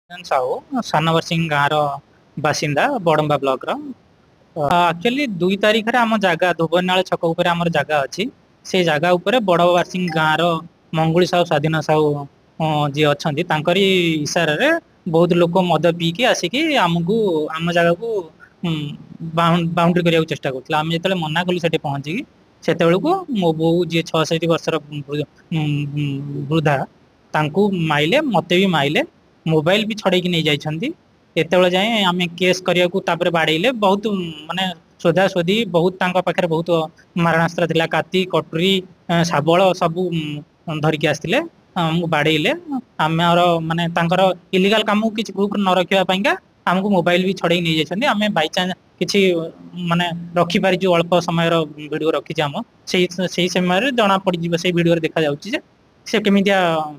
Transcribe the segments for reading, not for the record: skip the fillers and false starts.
साहू सानबरसिंह गाँव बासिंदा बड़म्बा ब्लॉक रो एक्चुअली 2 तारीख रे आम जगह धोबनाल छक ऊपर आम जगह अच्छी से जगह ऊपर बड़बासिंह गाँव मंगुली साहू स्वाधीन साहू जी अच्छा इशारा रे बहुत लोक मद पीकी आसिकी आमको आम जगह को बाउंड्री करने चेष्टा करते आम जो मना कलु से पहुंचिकी से मो बो जी 66 वर्षर वृद्धा तांकू माइले मते भी माइले मोबाइल भी छड़े नहीं जाइछंती एते जाए आम केस करने बाड़े बहुत माने सोधा सोधी बहुत पाखे बहुत मारणास्त्र थिला काती कटुरी शाबल सब धरिकी आसते बाड़े आम माने इलीगल काम किसी प्रूफ न रखापा आमको मोबाइल भी छड़े नहीं जाइछंती आम बाई चांस किसी माने रखी पारि अल्प समय वीडियो रखी आम से समय जना पड़ से वीडियो देखा जाउची से केमितिया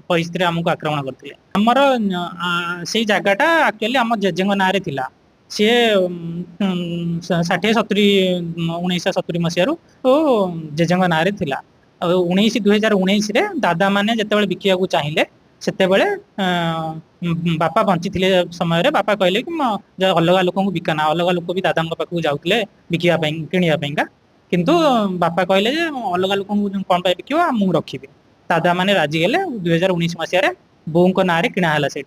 परिस्थिति आमको आक्रमण करते आमर से जगहटा एक्चुअली आम जेजेंग ना थिला सी 60-70 मसीह जेजेंग ना थिला 2019 दादा माने जिते बिका चाहिए से बापा बंची थे समय बापा कहले कि अलग लोक बिकाना अलग लोक भी दादा पाखक जाते बिका किणवाई किंतु बापा कहले अलग लोक कौन बिक मुझे रखी दादा माने राजी हेले 2019 मसीह बों ना किणाला से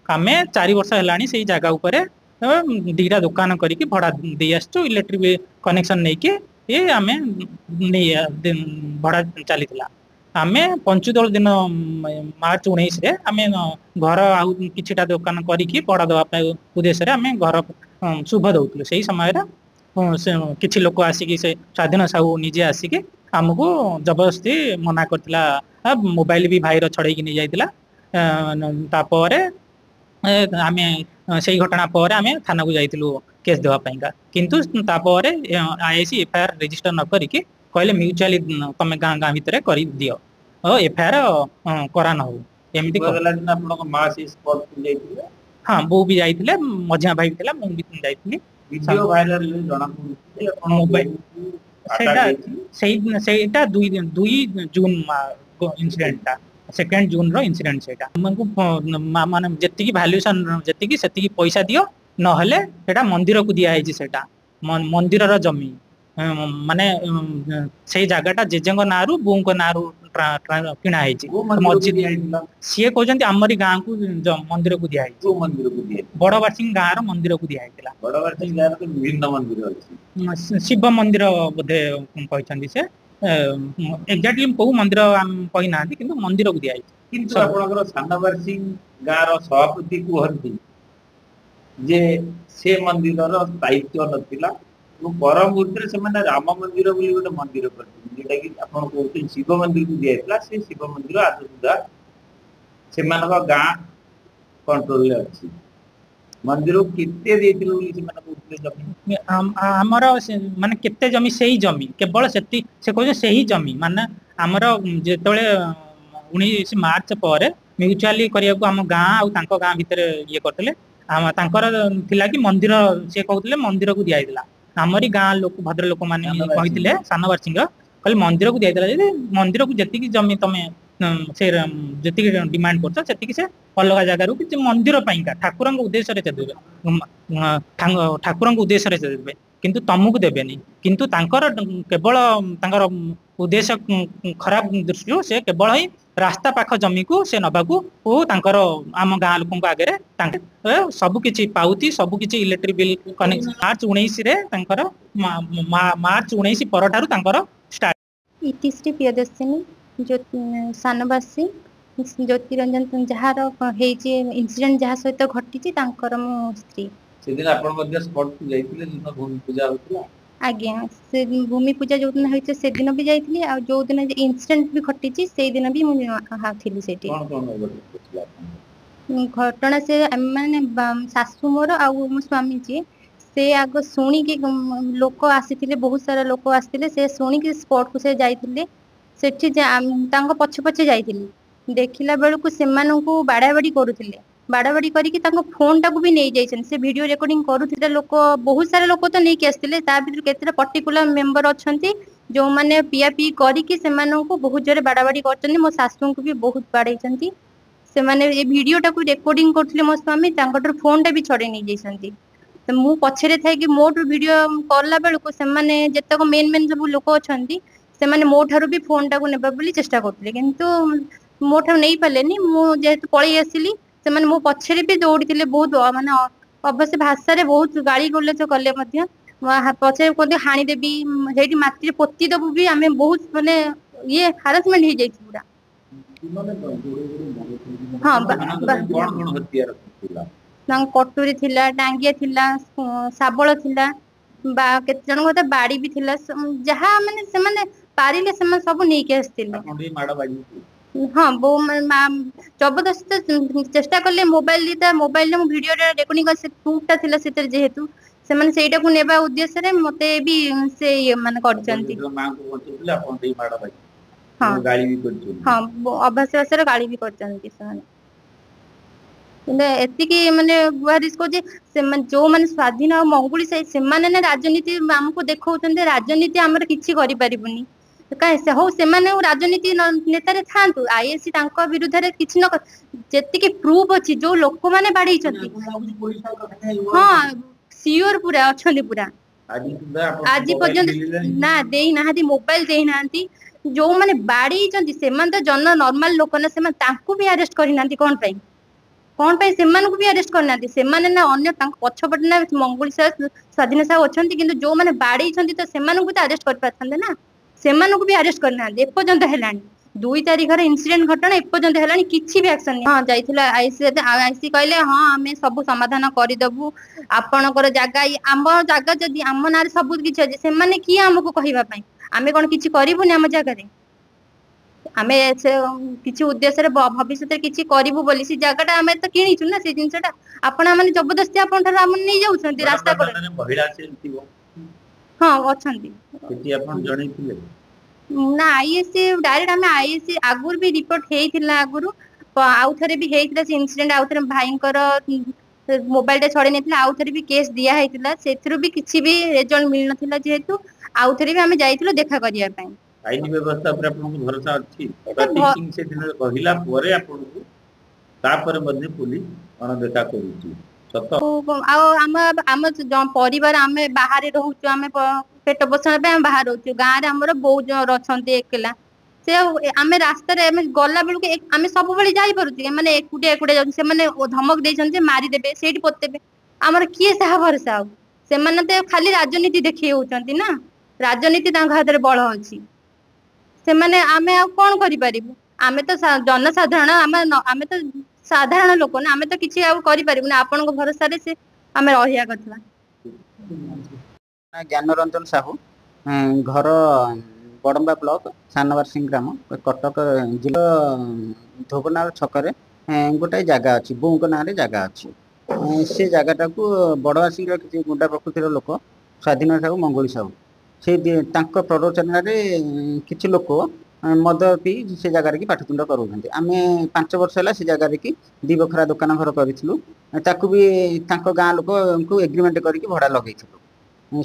आम 4 वर्ष है से जगह उपर 2टा दुकान करके भड़ा दे आसु इलेक्ट्रिक कनेक्शन नहीं कि ये आम भड़ा चली आम 15 दिन मार्च 19 आम घर आउ किछिटा दुकान करके भड़ा देवाई उद्देश्य आम घर शुभ दौलु से समय किछि लोक आसिकी से स्वाधीन साहू निजे आसिकी आमको जबरदस्ती मना करथिला मोबाइल भी भाईर छड़े नहीं जाइतिला तापर आम से घटना पर आम थाना को जाइलु केस देवाई किंतु तापर आईआईसी एफआईआर रजिस्टर न करिकी कहले म्यूचुअली तमे गाँ गाँ भितर कर दियो एफआईआर करा न हो एमती हाँ बो भी जाइए मझिया भाई भी मुझे जाइए वीडियो वायरल जना मोबाइल सेटा 2 जून इनसीडेंटा 2 जून रो इनसीडेंट सेटा हमको माने जति की वैल्यूएशन जति की पैसा दियो न हेले सेटा मंदिर को दिया है सेटा मंदिर रो जमी माने से जगहटा जेजेंग नारू बों को नारू किणा मस्जिद सी कहते आमरी गाँ को मंदिर को दिया बड़बासिंह गाँव मंदिर को दिया शिव मंदिर बोधे कहते से एक्जाक्टली कौ मंदिर कही ना कि मंदिर को दिया सानबरसिंह गाँव सभापति कहती जे से मंदिर दायित्व नथिला पर मुहूर्त से राम मंदिर गोटे मंदिर जोटा कि कहते शिव मंदिर को दिया से शिव मंदिर आज सुधा से गाँ कंट्रोल अच्छी मंदिर आमर माने केते जमी से ही जमी केवल से कहते से ही जमी माने आमर जो 19 मार्च पर म्यूचुअली करने को आम गाँ और गाँ भितर ये करते थिला कि मंदिर से कहते मंदिर को दिया आमरी गाँ लोक भद्र लोक मैंने कहते सानबरसिंह कहले मंदिर को दिया मंदिर को जी जमी तुम से जी डिमांड कर से अलग जगार कि मंदिर ठाकुर उद्देश्य देवे ठाकुर उद्देश्य देवे किंतु तुमको देवेनि किंतु केवल उद्देश्य खराब दृष्टि से केवल ही रास्ता पाख जमी को से नबाकू आम गाँ लोक आगे सबकि पाउती सबकि electric bill connection March 19 March 19 पर स्टार्ट इतिश्री प्रियदर्शिनी सानबासी ज्योतिरंजन जार इनसीडेंट जहाँ सहित घटी मो स्त्री से दिन आपण स्पॉट को जाइतिले दिन भूमि पूजा होतला आज्ञा से भूमि पूजा जो दिन होइছে से दिन भी जाइतिली आ जो दिन इंसिडेंट भी घटी से दिन भी मु हाथिली सेठी घटना से माने सासु मोर आ मो स्वामी जी से आग सुनी कि लोक आसीथिले बहुत सारा लोक आसीथिले से सुनी कि स्पॉट को से जाइतिले सेठी तांको पछे पछे जाइतिली देखिला बेलू से बाड़ाबाड़ी करुले बाड़ाबाड़ी करके फोन टाक भी नहीं जाइछन से वीडियो रिकॉर्डिंग करुथिले लोक बहुत सारा लोक तो नहीं आसते ता भीतर केतेटा पर्टिकुलर मेंबर अच्छंती जो माने पिया पी करके से बहुत जोरे बाड़ाबाड़ी करछन मो सासू को भी बहुत बाड़ाइछंती ସେମାନେ ଏ ଭିଡିଓ ଟାକୁ ରେକର୍डिଂ କରୁଥିଲେ ମୋ ସ୍ୱାମୀ, ତାଙ୍କଠାରୁ ଫୋନ ଟା ବି ଛଡେଇ ନେଇଯାଇଛନ୍ତି। ତ ମୁଁ ପଛରେ ଥାଇକି ମୋଠୁ ଭିଡିଓ କଲା ବେଳକୁ ସେମାନେ ଯେତେକ ମେନ୍ ମେନ୍ ସବୁ ଲୋକ ଅଛନ୍ତି ସେମାନେ ମୋ ଠାରୁ ବି ଫୋନ ଟାକୁ ନେବା ବୋଲି ଚେଷ୍ଟା କରୁଥିଲେ, କିନ୍ତୁ ମୋ ଠାରୁ ନେଇ ପାରିଲେନି। ମୁଁ ଯେହେତୁ ପଳେଇ ଆସିଲି, ସେମାନେ ମୋ ପଛରେ ବି ଦୌଡିଥିଲେ, ବହୁତ ମାନେ ଅବଶ୍ୟ ଭାଷାରେ ବହୁତ ଗାଳି ଗୁଲଜ କଲେ ମଧ୍ୟ। ପଛରେ କୁହନ୍ତି ହାଣିଦେବି, ସେଇଠି ମାଟିରେ ପୋତି ଦବୁ ବି, ଆମେ ବହୁତ ମାନେ ହାରାସମେଣ୍ଟ ହେଇଯାଇଛି ପୁରା। ହଁ କଣ ହତିଆର ଥିଲା? ତାଙ୍କ କଟୁରୀ ଥିଲା, ଟାଙ୍ଗିଆ ଥିଲା, ଶାବଳ ଥିଲା, କେତେ ଜଣଙ୍କ ତ ବାଡି ବି ଥିଲା। ଯାହା ମାନେ ସେମାନେ ପାରିଲେ ସେମାନେ ସବୁ ନେଇକି ଆସିଥିଲେ। ଆପଣ ଟିକେ ମାଡ ବାଜିଛି? ହଁ, ବୋଉ ଜବରଦସ୍ତ ଚେଷ୍ଟା କଲେ। ମୋବାଇଲରେ ମୁଁ ଭିଡିଓ ରେକର୍ଡିଂ ପ୍ରୁଫ୍ ଟା ଥିଲା ସେଥିରେ, ଯେହେତୁ ସେମାନେ ସେଇଟାକୁ ନେବା ଉଦ୍ଦେଶ୍ୟରେ ମତେ ବି ସେ ମାନେ କରିଛନ୍ତି। ମାଙ୍କୁ ବଞ୍ଚଉଥିଲେ ଆପଣ ଟିକେ ମାଡ ବାଜିଛି, ହଁ ଗାଳି ବି କରିଛନ୍ତି। ହଁ, ଅଭ୍ୟାସ ଭାଷାରେ ଗାଳି ବି କରିଛନ୍ତି ସେମାନେ। କିନ୍ତୁ ଏତିକି ମାନେ ଗୁହାରିଶ କରୁଛି, ସେମାନେ ଯୋଉମାନେ ସ୍ଵାଧୀନ ଆଉ ମଙ୍ଗୁଳି ସାହି, ସେମାନେ ନା ରାଜନୀତି ଆମକୁ ଦେଖଉଛନ୍ତି ରାଜନୀତି ଆମର କିଛି କରିପାରିବୁନି। କାହିଁ ହଉ, ସେମାନେ ରାଜନୀତି ନେତାରେ ଥାଆନ୍ତୁ, ଆଇଏସସି ତାଙ୍କ ବିରୁଦ୍ଧରେ କିଛି ନ, ଯେତିକି ପ୍ରୁଫ୍ ଅଛି ଯୋଉ ଲୋକମାନେ ବାଡେଇଛନ୍ତି, ହଁ ସିଓର ପୁରା ଅଛନ୍ତି ପୁରା। ଆଜି ପର୍ଯ୍ୟନ୍ତ ନା ଦେଇନାହାନ୍ତି, ମୋବାଇଲ ଦେଇନାହାନ୍ତି। ଯୋଉମାନେ ବାଡେଇଛନ୍ତି ସେମାନେ ତ ନର୍ମାଲ ଲୋକ ନା, ସେମାନେ ତାଙ୍କୁ ବି ଆରେଷ୍ଟ କରିନାହାନ୍ତି। କଣ ପାଇଁ? କଣ ପାଇଁ ସେମାନଙ୍କୁ ବି ଆରେଷ୍ଟ କରିନାହାନ୍ତି? ସେମାନେ ନା ଅନ୍ୟ ତାଙ୍କ ପଛପଟେ ନା ମଙ୍ଗୁଳି ସାହୁ, ସ୍ଵାଧୀନ ସାହୁ ଅଛନ୍ତି, କିନ୍ତୁ ଯୋଉମାନେ ବାଡେଇଛନ୍ତି ତ ସେମାନଙ୍କୁ ତ ଆରେଷ୍ଟ କରିପାରିଥାନ୍ତେ ନା, ସେମାନଙ୍କୁ ବି ଆରେଷ୍ଟ କରିନାହାନ୍ତି ଏପର୍ଯ୍ୟନ୍ତ ହେଲାଣି। 2 ତାରିଖର ଇନସିଡେଣ୍ଟ ଘଟଣା ଏପର୍ଯ୍ୟନ୍ତ ହେଲାଣି, କିଛି ବି ଆକ୍ସନ ନାହିଁ। ହଁ ଯାଇଥିଲା ଆଇସି କହିଲେ ହଁ ଆମେ ସବୁ ସମାଧାନ କରିଦବୁ, ଆପଣଙ୍କର ଜାଗା ଆମ ଜାଗା ଯଦି ଆମ ନାଁରେ ସବୁ କିଛି ଅଛି, ସେମାନେ କିଏ ଆମକୁ କହିବା ପାଇଁ? ଆମେ କଣ କିଛି କରିବୁନି ଆମ ଜାଗାରେ? ଆମେ କିଛି ଉଦ୍ଦେଶ୍ୟରେ ଭବିଷ୍ୟତରେ କିଛି କରିବୁ ବୋଲି ସେ ଜାଗା ଟା ଆମେ ତ କିଣିଛୁ ନା, ସେ ଜିନିଷ ଟା ଆପଣ ମାନେ ଜବରଦସ୍ତି ଆପଣ ଠାରୁ ଆମେ ନେଇଯାଉଛନ୍ତି ରାସ୍ତା କଡରେ। ମହିଳା ଥିବ, ହଁ ଅଛନ୍ତି। ସେଠି ଆପଣ ଜଣେଇଥିଲେ? ନା, ଆଇଏସସି ଡାଇରେକ୍ଟ ଆମେ ଆଇଏସସି ଆଗରୁ ବି ରିପୋର୍ଟ ହେଇଥିଲା ଆଗରୁ, ଆଉ ଥରେ ବି ହେଇଥିଲା ସେ ଇନସିଡେଣ୍ଟ। ଆଉ ଥରେ ଭାଇଙ୍କର ମୋବାଇଲ ଟା ଛଡେଇ ନେଇଥିଲା, ଆଉ ଥରେ ବି କେସ୍ ଦିଆ ହେଇଥିଲା, ସେଥିରୁ ବି କିଛି ବି ରେଜଲ୍ଟ ମିଳିନଥିଲା। ଯେହେତୁ ଆଉଥରେ ବି ଆମେ ଯାଇଥିଲୁ ଦେଖା କରିବା ପାଇଁ। ଆଇନ ବ୍ୟବସ୍ଥା ଉପରେ ଆପଣଙ୍କୁ ଭରସା ଅଛି? ଏତେ ପ୍ରତୀକ ସିଂ ସେଦିନ କହିଲା ପରେ ଆପଣଙ୍କୁ, ତାପରେ ମଧ୍ୟ ପୁଲିସ ଅଣଦେଖା କରୁଛି, ସତ? ଆଉ ଆମ ପରିବାର, ଆମେ ବାହାରେ ରହୁଛୁ, ଆମେ ପେଟ ପୋଷଣ ପାଇଁ ଆମେ ବାହାରେ ରହୁଛୁ। ଗାଁରେ ଆମର ବହୁତ ଜଣ ଅଛନ୍ତି ଏକେଲା, ସେ ଆମେ ରାସ୍ତାରେ ଆମେ ଗଲା ବେଳକୁ ଆମେ ସବୁବେଳେ ଯାଇପାରୁଛୁ? ମାନେ ଏକୁଟିଆ ଏକୁଟିଆ ଯାଉଛୁ, ସେମାନେ ଧମକ ଦେଇଛନ୍ତି ଯେ ମାରିଦେବେ, ସେଇଠି ପୋତିଦେବେ। ଆମର କିଏ ସାହା ଭରସା ଆଉ? ସେମାନେ ତ ଖାଲି ରାଜନୀତି ଦେଖେଇ ହଉଛନ୍ତି ନା, ରାଜନୀତି ତାଙ୍କ ହାତରେ ବଳ ଅଛି। ସେମାନେ, ଆମେ ଆଉ କଣ କରିପାରିବୁ? ଆମେ ତ ଜନସାଧାରଣ, ଆମେ ତ ସାଧାରଣ ଲୋକ ନା, ଆମେ ତ କିଛି ଆଉ କରିପାରିବୁ ନା। ଆପଣଙ୍କ ଭରସାରେ ସେ ଆମେ ରହିବା କଥା। ଜ୍ଞାନ ରଞ୍ଜନ ସାହୁ, ଘର ବଡମ୍ବା ବ୍ଲକ ସାନବାରସିଂ ଗ୍ରାମ, କଟକ ଜିଲ୍ଲା, ଧୋବନାଳ ଛକରେ ଗୋଟାଏ ଜାଗା ଅଛି, ବୋଉଙ୍କ ନାଁରେ ଜାଗା ଅଛି। ସେ ଜାଗାଟାକୁ ବଡବାସିର କିଛି ଗୁଣ୍ଡା ପ୍ରକୃତିର ଲୋକ, ସ୍ଵାଧୀନ ସାହୁ, ମଙ୍ଗୁଳି ସାହୁ, ସେ ତାଙ୍କ ପ୍ରରୋଚନାରେ କିଛି ଲୋକ ମଦ ପିଇ ସେ ଜାଗାରେ କି ପାଟିତୁଣ୍ଡ କରୁଛନ୍ତି। ଆମେ 5 ବର୍ଷ ହେଲା ସେ ଜାଗାରେ କି 2 ବଖରା ଦୋକାନ ଘର କରିଥିଲୁ। ତାକୁ ବି ତାଙ୍କ ଗାଁ ଲୋକଙ୍କୁ ଏଗ୍ରିମେଣ୍ଟ କରିକି ଭଡା ଲଗେଇଥିଲୁ।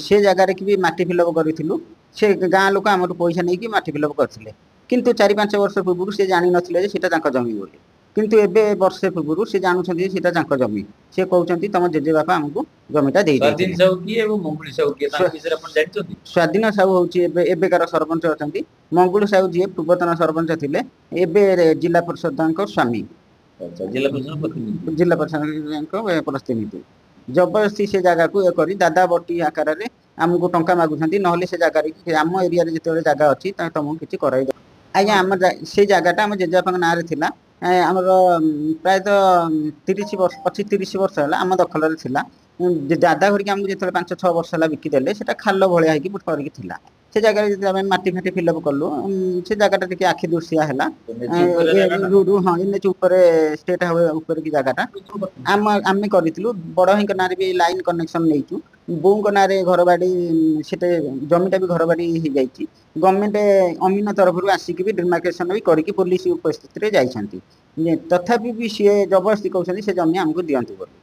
ସେ ଜାଗାରେ କି ବି ମାଟି ଫିଲପ କରିଥିଲୁ। ସେ ଗାଁ ଲୋକ ଆମଠୁ ପଇସା ନେଇକି ମାଟି ଫିଲପ କରିଥିଲେ। କିନ୍ତୁ 4-5 ବର୍ଷ ପୂର୍ବରୁ ସେ ଜାଣିନଥିଲେ ଯେ ସେଇଟା ତାଙ୍କ ଜମି ବୋଲି। କିନ୍ତୁ ଏବେ ବର୍ଷେ ପୂର୍ବରୁ ସେ ଜାଣୁଛନ୍ତି ଯେ ସେଇଟା ତାଙ୍କ ଜମି। ସେ କହୁଛନ୍ତି ତମ ଜେଜେବାପା ଆମକୁ ଜମିଟା ଦେଇ ସ୍ୱାଧୀନ ଦେଇଥିଲେ। ସାହୁ କିଏ ଏବଂ ମଙ୍ଗୁଳି ସାହୁ କିଏ, ତାଙ୍କ ବିଷୟରେ ଆପଣ ଜାଣିଛନ୍ତି? ସ୍ଵାଧୀନ ସାହୁ ହଉଛି ଏବେକାର ସରପଞ୍ଚ ଅଛନ୍ତି। ମଙ୍ଗୁଳି ସାହୁ ଯିଏ ପୂର୍ବତନ ସରପଞ୍ଚ ଥିଲେ, ଏବେ ଜିଲ୍ଲା ପରିଷଦଙ୍କ ସ୍ୱାମୀ। ଆଚ୍ଛା, ଜିଲ୍ଲା ପରିଷଦ ପ୍ରତିନିଧି। ଜିଲ୍ଲା ପରିଷଦଙ୍କ ପ୍ରତିନିଧି। ଜବରଦସ୍ତି ସେ ଜାଗାକୁ ଇଏ କରି ଦାଦା ବଟି ଆକାରରେ ଆମକୁ ଟଙ୍କା ମାଗୁଛନ୍ତି। ନହେଲେ ସେ ଜାଗାରେ, ଆମ ଏରିଆରେ ଯେତେବେଳେ ଜାଗା ଅଛି ତାହେଲେ ତମକୁ କିଛି କରାଇ ଦବ। ଆଜ୍ଞା, ସେଇ ଜାଗାଟା ଆମ ଜେଜେବାପାଙ୍କ ନାଁରେ ଥିଲା। ଆମର ପ୍ରାୟତଃ 25-30 ବର୍ଷ ହେଲା ଆମ ଦଖଲରେ ଥିଲା। ଦାଦା ଘରିକି ଆମକୁ ଯେତେବେଳେ 5-6 ବର୍ଷ ହେଲା ବିକିଦେଲେ, ସେଟା ଖାଲ ଭଳିଆ ହେଇକି କରିକି ଥିଲା। ସେ ଜାଗାରେ ଯଦି ଆମେ ମାଟି ଫାଟି ଫିଲଅପ କଲୁ, ସେ ଜାଗାଟା ଟିକେ ଆଖି ଦୃଶିଆ ହେଲା। NH ଉପରେ ଜାଗାଟା? ହଁ, NH ଉପରେ, ଷ୍ଟେଟ ହାଇୱେ ଉପରେ କି ଜାଗାଟା ଆମେ କରିଥିଲୁ। ବଡ ଭାଇଙ୍କ ନାଁରେ ବି ଲାଇନ କନେକ୍ସନ ନେଇଛୁ। ବୋଉଙ୍କ ନାଁରେ ଘର ବାଡି, ସେଟେ ଜମିଟା ବି ଘର ବାଡି ହେଇଯାଇଛି। ଗଭର୍ଣ୍ଣମେଣ୍ଟ ଅମିନ ତରଫରୁ ଆସିକି ବି ଡିମାର୍କେସନ ବି କରିକି ପୋଲିସ ଉପସ୍ଥିତିରେ ଯାଇଛନ୍ତି। ତଥାପି ବି ସିଏ ଜବରଦସ୍ତି କହୁଛନ୍ତି ସେ ଜମି ଆମକୁ ଦିଅନ୍ତୁ ବୋଲି।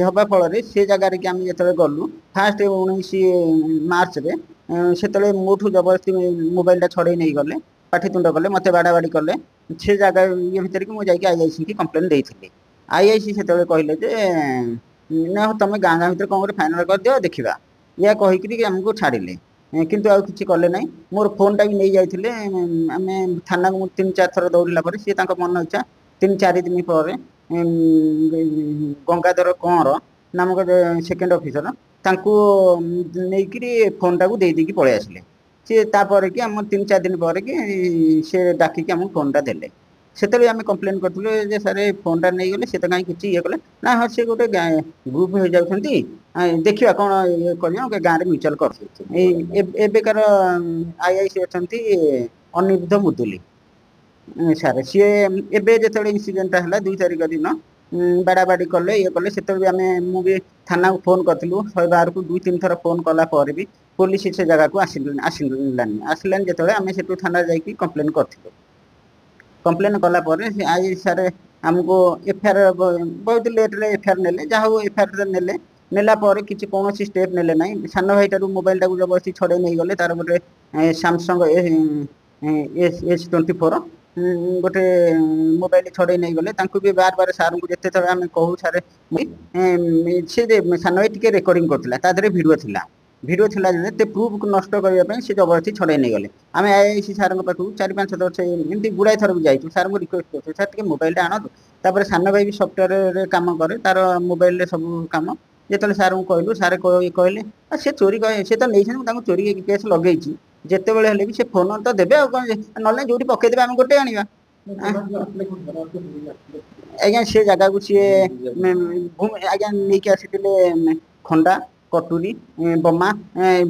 ହବା ଫଳରେ ସେ ଜାଗାରେ କି ଆମେ ଯେତେବେଳେ ଗଲୁ, ଫାଷ୍ଟ 19 ମାର୍ଚ୍ଚରେ, ସେତେବେଳେ ମୋଠୁ ଜବରଦସ୍ତି ମୋବାଇଲ ଟା ଛଡେଇ ନେଇଗଲେ, ପାଠିତୁଣ୍ଡ କଲେ, ମତେ ବାଡା ବାଡି କଲେ। से जगह ये भितर कि मुझे आईआईसी की कंप्लेन देइथिली आईआईसी सेतबे कहले जे ना तुम गाँ गाँ भितर कौन फाइनाल कर दियो देखा या कहीकि आमको छाड़िले किंतु आउ किसी कले ना मोर फोनटा भी नहीं जाइए आम थाना को 3-4 थर दौड़ला सी मन इच्छा 3-4 दिन पर गंगाधर कंवर नामक सेकेंड ऑफिसर नहीं फोनटा को देदेकी पलि आसिले सी तापर कि आम 3-4 दिन पर कि से डाकिकी आम फोनटा देले से आम कम्प्लेन करूँ सारे फोनटा नहीं गले से तो कहीं किसी ये कले ना हाँ सी गोटे ग्रुप हो जाती देखा कौन ये कर गाँव में म्यूचुआल कर आईआईसी अच्छा अनिरुद्ध मुदुली सारे सी एवं जो इनसीडेंटा है 2 तारिख दिन बाड़ाबाड़ी कले ये कले से मुझे थाना को फोन करूँ 112 को 2-3 थर फोन कलापर भी पुलिस से जगह को आसलानी जो आम से थाना जाकि कम्प्लेन करूँ कम्प्लेन कलापर आई सारे आमको एफआईआर बहुत लेट्रे एफआईआर ने जहाँ एफआईआर ने नेला किसी कौन स्टेप नेले ना सान भाईटार मोबाइल टाक जबरदस्ती छड़े नहीं गले तार गोटे सैमसंग S24 गोटे मोबाइल छड़े नहीं गले भी बार बार सार को जिते थर आम कहूँ सारे से सान भाई टे रेकर्डिंग करते भिडियो था भिडियो था प्रूफ नष्ट करने से जबरदस्ती छड़े नहीं गले आम आईआईसी सार पाखु 4-5 थर एमती गुड़ाए थर भी जाइए सार को रिक्वेस्ट कर सार टे मोबाइल आणतु सान भाई भी सफ्टवेयर कम करे तार मोबाइल सब कम जो सार को कहलु सारे कहले सी चोरी सी तो नहीं चोरी केस लगे जिते बड़े भी से फोन तो देवे ना जो पकईदे आम गोटे आने आज्ञा से जगह को सी आज्ञा नहीं आसी खंडा कटुरी बमा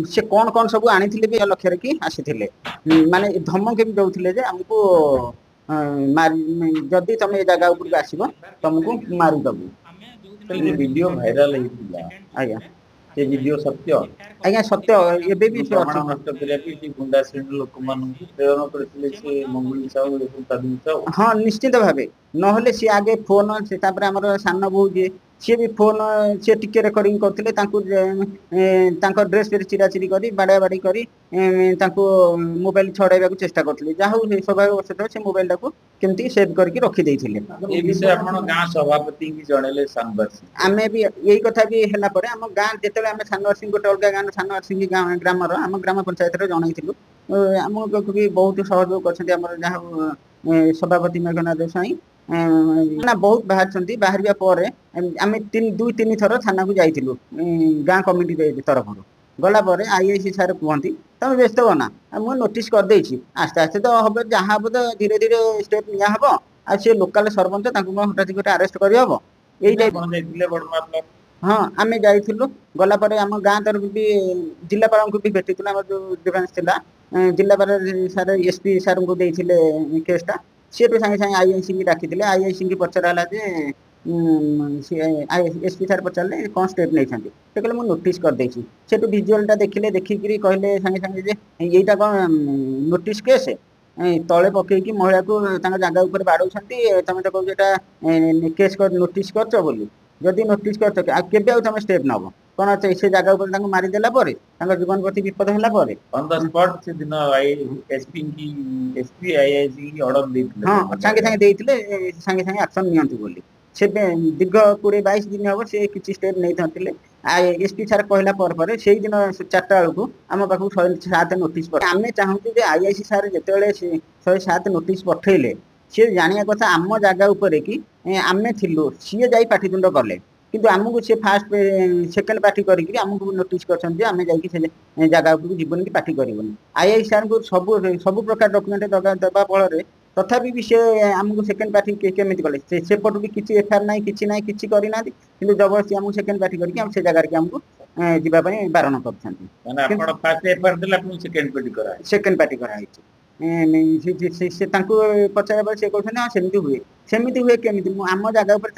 से कौन कौन सब आनी भी लक्ष्य कि आसी माने धमक भी दौले आमको जदि तुम ये जगह उपरको आसब तुमको मारिदेबू वीडियो वायरल होता आज्ञा से वीडियो सत्य आज्ञा सत्य एबे भी प्रमाण नष्ट करने गुंडा श्रेणी लोक प्रेरण करते मंगुली साहू हाँ निश्चित भाव ना सी आगे फोन से आम सान बो जी सी भी फोन सी टिके रेकर्डिंग करते ड्रेस चिराचिरी कर बाड़ा बाड़ी कर मोबाइल छड़ाइबा चेष्टा करते जहाँ स्वाभाविक से मोबाइल टाक केमती सेव करके रखीदे गाँ सभापति आम भी यही कथा भी है आम गाँ जो आम सानवासी गोटे अलग गाँव सानवासी ग्राम आम ग्राम पंचायत जनईलु आमको भी बहुत सहयोग कर जहाँ सभापति मेघनाथ स्वाई ना बहुत बाहर पर आम 2-3 थर थाना को जाइलु गाँ कमिटी तरफ गलापर आईआईसी सार कहती तुम व्यस्त हो ना मुझे नोटिस करदे आस्ते आस्ते तो हम जहाँ हम तो धीरे धीरे स्टेप निहब आ सी लोकाल सरपंच हठात गोटे आरेस्ट करहब यही हाँ आम जाइलु गलापर आम गाँ तरफ भी जिलापाल को भी भेटी आम जो डिफेन्स थी जिलापाल सार एसपी सार को देते केसटा सी भी सागे सागे आईआईसी की डाकी आईआईसी की पचराला एसपी सार पचारे कौन स्टेप नहीं कहले मुझे नोटिस करदे से भिजुआलटा देखिले देखिक कहले सागे सागे यहीटा कौन नोटिस केस तले पकईकि महिला को जगह उपर बाड़ौ तुम तो कहूँ केस नोटिस कर बोली जदि नोटिस कर तुम स्टेप नब कौन से जगह उपर मारिदेला जीवन प्रति विपद है ऑन द स्पॉट से दिन एसपी की एसपी आईआईसी की ऑर्डर देते हाँ सागे सागे देते सागे सागे एक्शन नियंतु बोली से दीर्घ 20-22 दिन हम से किसी स्टेप नहीं था एसपी सार कहला पर से दिन 4टा बेलू आम पाक 107 नोटिस आम चाहूँ आईआईसी सार जो 107 नोटिस पठेले सी जाना कथा आम जगह उपर कि आम थिलु सी जा पाठितुंड कले किंतु आमको सी फास्ट सेकेंड पार्टी करके आमको नोटिस कर आम जा जगह उपरको जीवन की पार्टी करबनी आईआईसी सार को सब प्रकार डॉक्यूमेंट देवा फल तथापि भी से आमको सेकेंड पार्टी केमी कले सेपटू भी किसी एफआईआर ना कि करना कि जबरदस्ती आमको सेकेंड पार्टी करके आम से जगह आमको जावाई बारण कर सेकेंड पार्टी कराई से पचार से कहते हाँ सेमती हुए केमी आम जगह पर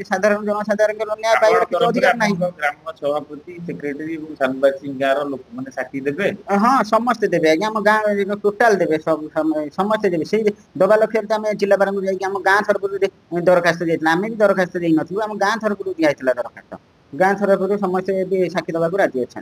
साधारण जनसाधारण न्याय पाइबार किसी अधिकार ना ग्राम सभापति सेक्रेटरी लोक मैंने साक्षी देवे हाँ समस्ते देवे आज्ञा आम गाँव टोटाल देवे सब समस्ते देवे से दबा लक्ष्य आम जिलापाल को जाकि आम गाँ तरफ दरखास्त जाइए आम भी दरखास्त दे नथिलु आम गाँ तरफ दिखाई दरखास्त गाँ तरफ समस्ते भी साक्षी देवाक राजी अच्छा।